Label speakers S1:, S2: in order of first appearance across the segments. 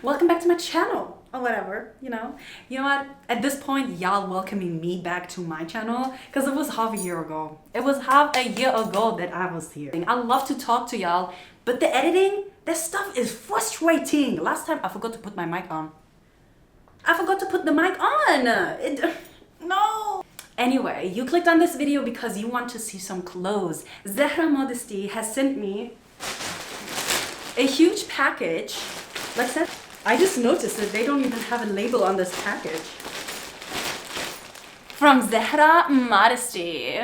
S1: Welcome back to my channel, or whatever, you know. You know what? At this point, y'all welcoming me back to my channel because it was half a year ago. It was half a year ago that I was here. I love to talk to y'all, but the editing, this stuff is frustrating. Last time I forgot to put my mic on. I forgot to put the mic on. No. Anyway, you clicked on this video because you want to see some clothes. Modesty has sent me a huge package. Let's say I just noticed that they don't even have a label on this package. From Modesty.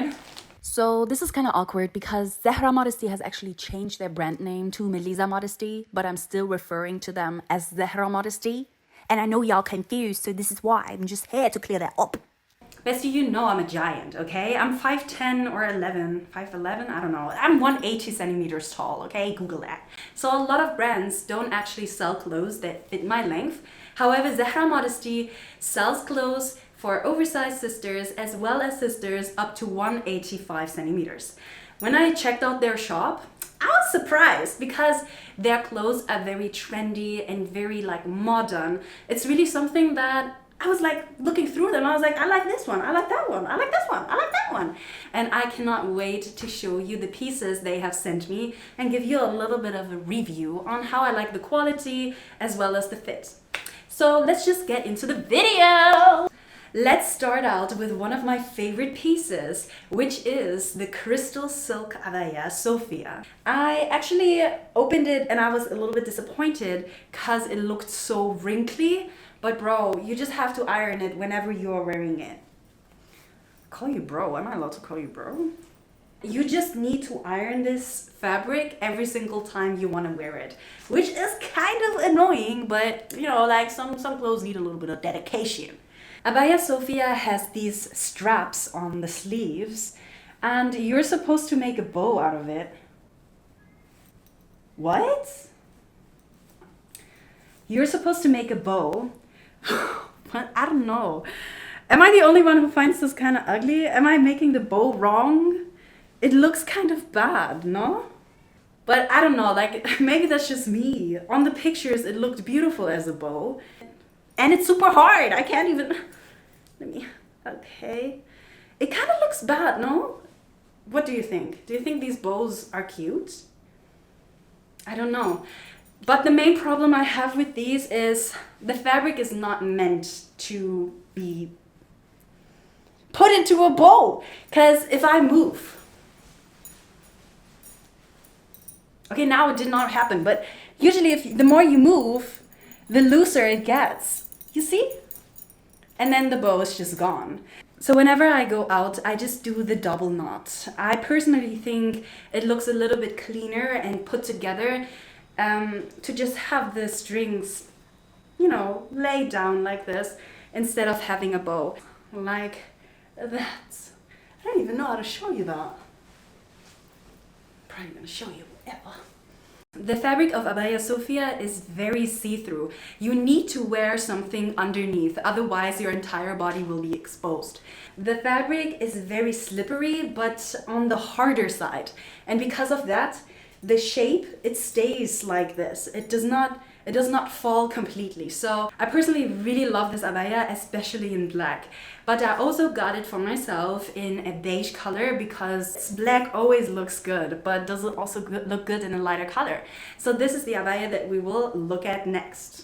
S1: So this is kind of awkward because Modesty has actually changed their brand name to Meliza Modesty, but I'm still referring to them as Modesty. And I know y'all confused, so this is why I'm just here to clear that up. Bestie, you know I'm a giant, okay? I'm 5'10 or 11, 5'11, I don't know. I'm 180 centimeters tall, okay? Google that. So a lot of brands don't actually sell clothes that fit my length. However, Modesty sells clothes for oversized sisters as well as sisters up to 185 centimeters. When I checked out their shop, I was surprised because their clothes are very trendy and very like modern. It's really something that I was like looking through them. I was like, I like this one. I like that one. I like this one. I like that one. And I cannot wait to show you the pieces they have sent me and give you a little bit of a review on how I like the quality as well as the fit. So let's just get into the video. Let's start out with one of my favorite pieces, which is the crystal silk Abaya Sophia. I actually opened it and I was a little bit disappointed because it looked so wrinkly. But bro, you just have to iron it whenever you are wearing it. Call you bro? Am I allowed to call you bro? You just need to iron this fabric every single time you want to wear it, which is kind of annoying, but you know, like some clothes need a little bit of dedication. Abaya Sophia has these straps on the sleeves, and you're supposed to make a bow out of it. What? You're supposed to make a bow. But I don't know. Am I the only one who finds this kind of ugly? Am I making the bow wrong? It looks kind of bad, no? But I don't know, like maybe that's just me. On the pictures it looked beautiful as a bow. And it's super hard. I can't even... Okay. It kind of looks bad, no? What do you think? Do you think these bows are cute? I don't know. But the main problem I have with these is the fabric is not meant to be put into a bow. Because if I move... Okay, now it did not happen, but usually the more you move, the looser it gets. You see? And then the bow is just gone. So whenever I go out, I just do the double knot. I personally think it looks a little bit cleaner and put together. To just have the strings, you know, laid down like this instead of having a bow like that. I don't even know how to show you that. Probably gonna show you ever. The fabric of Abaya Sophia is very see-through. You need to wear something underneath, otherwise your entire body will be exposed. The fabric is very slippery, but on the harder side. And because of that, the shape, it stays like this. It does not fall completely. So I personally really love this abaya, especially in black. But I also got it for myself in a beige color because black always looks good, but does it also look good in a lighter color. So this is the abaya that we will look at next.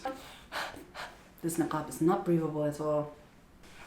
S1: This niqab is not breathable at all.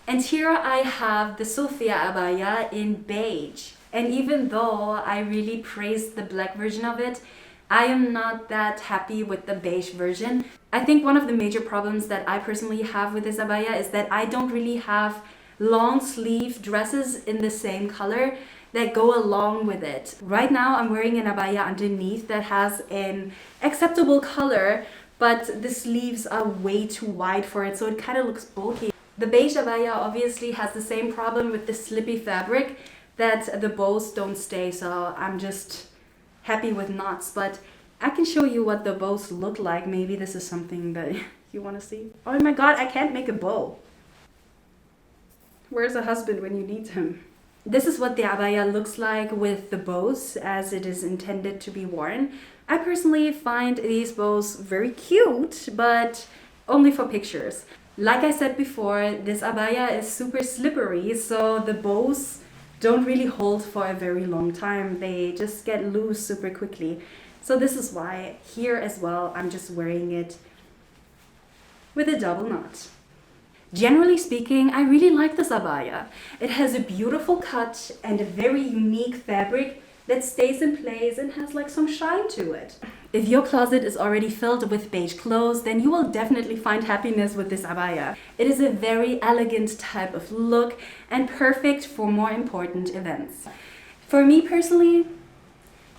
S1: And here I have the Sophia abaya in beige. And even though I really praised the black version of it, I am not that happy with the beige version. I think one of the major problems that I personally have with this abaya is that I don't really have long sleeve dresses in the same color that go along with it. Right now I'm wearing an abaya underneath that has an acceptable color, but the sleeves are way too wide for it, so it kind of looks bulky. The beige abaya obviously has the same problem with the slippy fabric, that the bows don't stay, so I'm just happy with knots. But I can show you what the bows look like. Maybe this is something that you want to see. Oh my god, I can't make a bow. Where's a husband when you need him? This is what the abaya looks like with the bows as it is intended to be worn. I personally find these bows very cute, but only for pictures. Like I said before, this abaya is super slippery, so the bows don't really hold for a very long time. They just get loose super quickly. So this is why here as well, I'm just wearing it with a double knot. Generally speaking, I really like this abaya. It has a beautiful cut and a very unique fabric that stays in place and has like some shine to it. If your closet is already filled with beige clothes, then you will definitely find happiness with this abaya. It is a very elegant type of look and perfect for more important events. For me personally,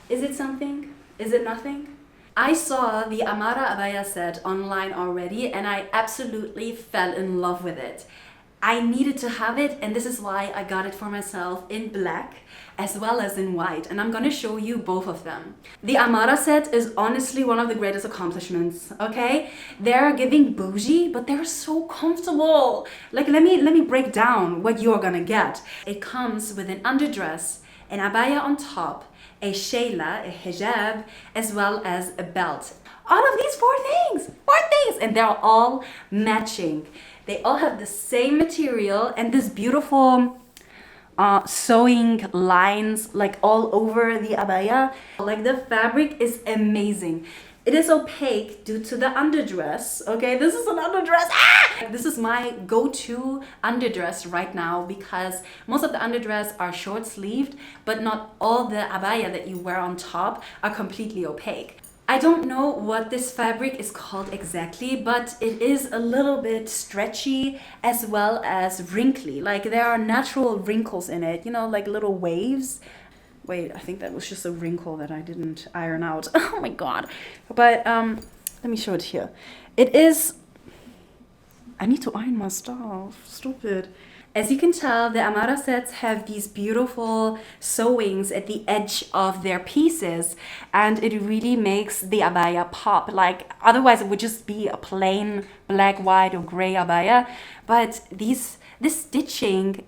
S1: is it something? Is it nothing? I saw the Amara Abaya set online already and I absolutely fell in love with it. I needed to have it, and this is why I got it for myself in black as well as in white, and I'm gonna show you both of them. The Amara set is honestly one of the greatest accomplishments, okay? They're giving bougie, but they're so comfortable. Like, let me break down what you're gonna get. It comes with an underdress, an abaya on top, a shayla, a hijab, as well as a belt. All of these four things, and they're all matching. They all have the same material and this beautiful sewing lines like all over the abaya. Like the fabric is amazing. It is opaque due to the underdress. Okay, this is an underdress. This is my go-to underdress right now because most of the underdress are short-sleeved, but not all the abaya that you wear on top are completely opaque. I don't know what this fabric is called exactly, but it is a little bit stretchy as well as wrinkly. Like there are natural wrinkles in it, you know, like little waves. Wait, I think that was just a wrinkle that I didn't iron out. Oh my god. But let me show it here. It is... I need to iron my stuff. Stupid. As you can tell, the Amara sets have these beautiful sewings at the edge of their pieces, and it really makes the abaya pop. Like otherwise it would just be a plain black, white or gray abaya, but this stitching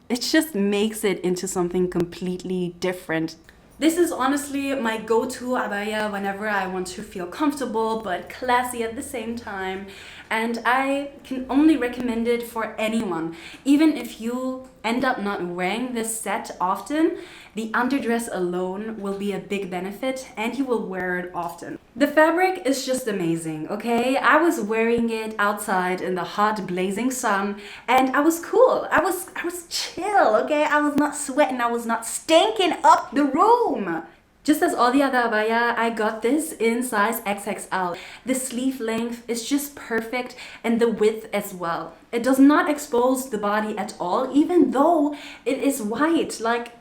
S1: it just makes it into something completely different. This is honestly my go-to abaya whenever I want to feel comfortable but classy at the same time. And I can only recommend it for anyone. Even if you end up not wearing this set often, the underdress alone will be a big benefit and you will wear it often. The fabric is just amazing, okay? I was wearing it outside in the hot blazing sun and I was cool. I was chill, okay? I was not sweating, I was not stinking up the room. Just as all the other abaya, I got this in size XXL. The sleeve length is just perfect and the width as well. It does not expose the body at all, even though it is white. Like,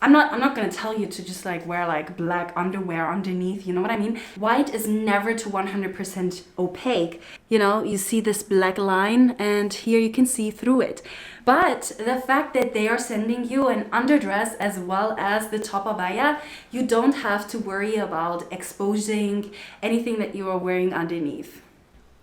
S1: I'm not gonna tell you to just like wear like black underwear underneath, you know what I mean? White is never to 100% opaque. You know, you see this black line and here you can see through it. But the fact that they are sending you an underdress as well as the top abaya, you don't have to worry about exposing anything that you are wearing underneath.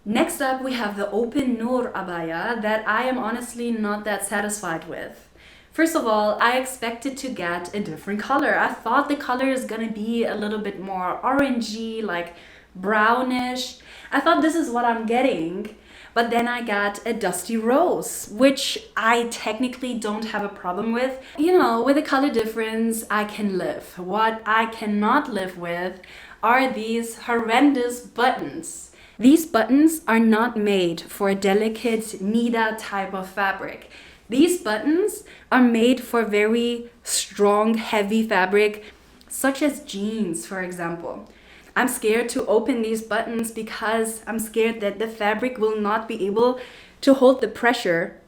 S1: Next up, we have the open Noor abaya that I am honestly not that satisfied with. First of all, I expected to get a different color. I thought the color is gonna be a little bit more orangey, like brownish. I thought this is what I'm getting. But then I got a dusty rose, which I technically don't have a problem with. You know, with the color difference, I can live. What I cannot live with are these horrendous buttons. These buttons are not made for a delicate Nida type of fabric. These buttons are made for very strong, heavy fabric, such as jeans, for example. I'm scared to open these buttons because I'm scared that the fabric will not be able to hold the pressure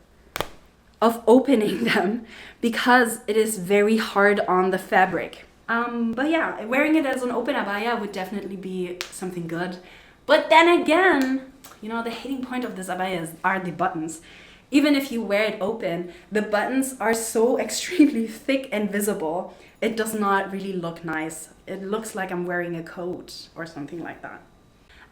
S1: of opening them because it is very hard on the fabric. But yeah, wearing it as an open abaya would definitely be something good. But then again, you know, the hating point of this abaya are the buttons. Even if you wear it open, the buttons are so extremely thick and visible, it does not really look nice. It looks like I'm wearing a coat or something like that.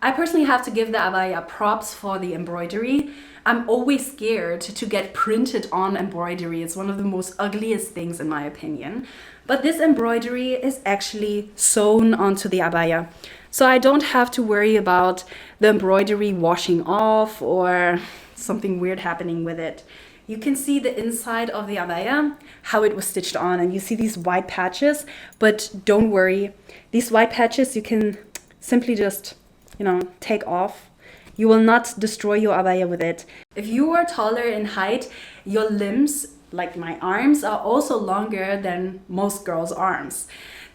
S1: I personally have to give the abaya props for the embroidery. I'm always scared to get printed on embroidery. It's one of the most ugliest things in my opinion. But this embroidery is actually sewn onto the abaya. So I don't have to worry about the embroidery washing off or something weird happening with it. You can see the inside of the abaya, how it was stitched on, and you see these white patches, but don't worry. These white patches you can simply just, take off. You will not destroy your abaya with it. If you are taller in height, your limbs, like my arms, are also longer than most girls' arms.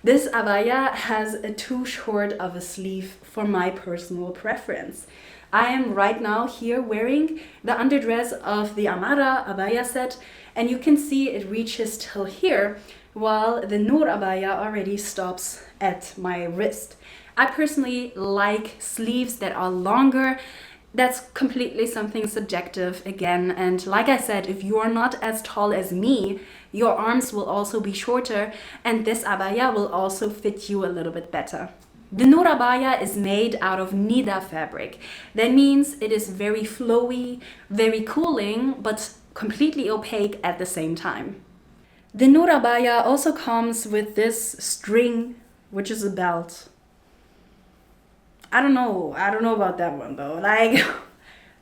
S1: This abaya has a too short of a sleeve for my personal preference. I am right now here wearing the underdress of the Amara abaya set, and you can see it reaches till here, while the Nur abaya already stops at my wrist. I personally like sleeves that are longer. That's completely something subjective again, and like I said, if you are not as tall as me, your arms will also be shorter, and this abaya will also fit you a little bit better. The Nur abaya is made out of Nida fabric. That means it is very flowy, very cooling, but completely opaque at the same time. The Nur abaya also comes with this string, which is a belt. I don't know about that one though. Like,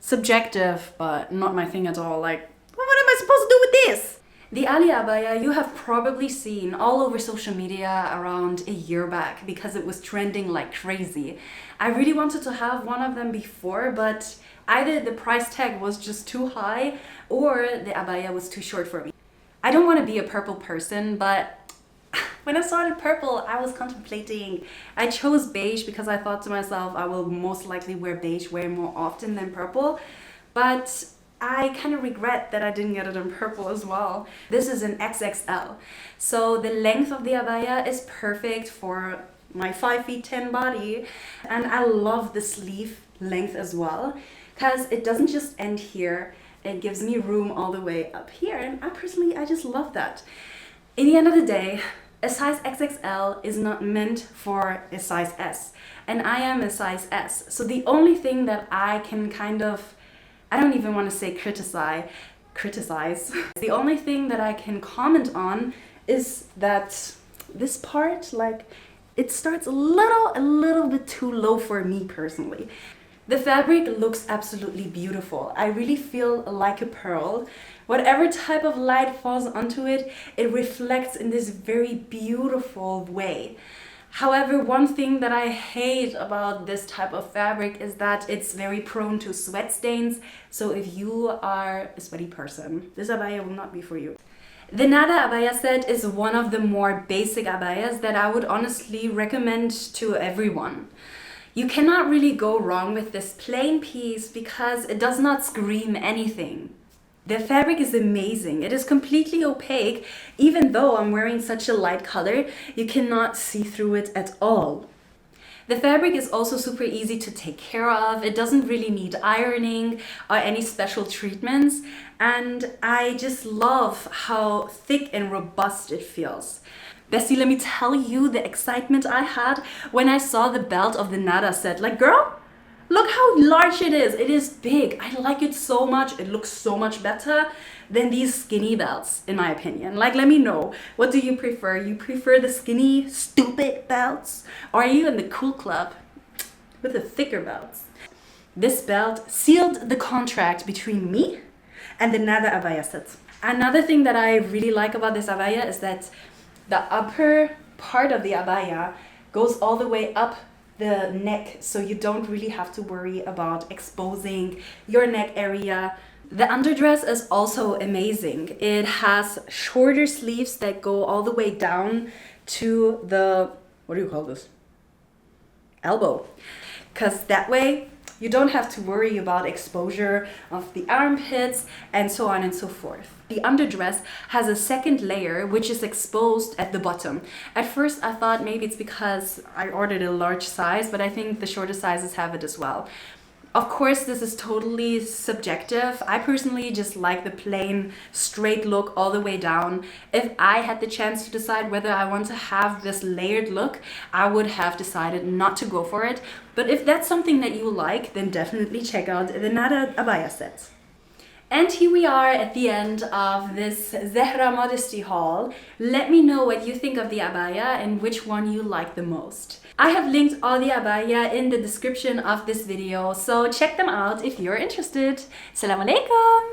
S1: subjective, but not my thing at all. Like, what am I supposed to do with this? The Ali abaya you have probably seen all over social media around a year back because it was trending like crazy. I really wanted to have one of them before, but either the price tag was just too high or the abaya was too short for me. I don't want to be a purple person, but when I started purple, I was contemplating. I chose beige because I thought to myself I will most likely wear beige way more often than purple, but I kind of regret that I didn't get it in purple as well. This is an XXL, so the length of the abaya is perfect for my 5'10" body, and I love the sleeve length as well because it doesn't just end here. It gives me room all the way up here, and I just love that. In the end of the day, a size XXL is not meant for a size S, and I am a size S. So the only thing that I can I don't even want to say criticize. The only thing that I can comment on is that this part, it starts a little bit too low for me personally. The fabric looks absolutely beautiful. I really feel like a pearl. Whatever type of light falls onto it, it reflects in this very beautiful way. However, one thing that I hate about this type of fabric is that it's very prone to sweat stains. So if you are a sweaty person, this abaya will not be for you. The Nada abaya set is one of the more basic abayas that I would honestly recommend to everyone. You cannot really go wrong with this plain piece because it does not scream anything. The fabric is amazing. It is completely opaque. Even though I'm wearing such a light color, you cannot see through it at all. The fabric is also super easy to take care of. It doesn't really need ironing or any special treatments. And I just love how thick and robust it feels. Bestie, let me tell you the excitement I had when I saw the belt of the Nada set. Like, girl, look how large it is. It is big. I like it so much. It looks so much better than these skinny belts, in my opinion. Like, let me know. What do you prefer? You prefer the skinny, stupid belts? Or are you in the cool club with the thicker belts? This belt sealed the contract between me and the Nada abaya set. Another thing that I really like about this abaya is that the upper part of the abaya goes all the way up the neck, so you don't really have to worry about exposing your neck area. The underdress is also amazing. It has shorter sleeves that go all the way down to the, what do you call this? Elbow. Because that way you don't have to worry about exposure of the armpits and so on and so forth. The underdress has a second layer which is exposed at the bottom. At first I thought maybe it's because I ordered a large size, but I think the shorter sizes have it as well. Of course, this is totally subjective. I personally just like the plain straight look all the way down. If I had the chance to decide whether I want to have this layered look, I would have decided not to go for it. But if that's something that you like, then definitely check out the Nada Abaya set. And here we are at the end of this Zehra Modesty haul. Let me know what you think of the abaya and which one you like the most. I have linked all the abaya in the description of this video, so check them out if you're interested. Assalamu alaikum!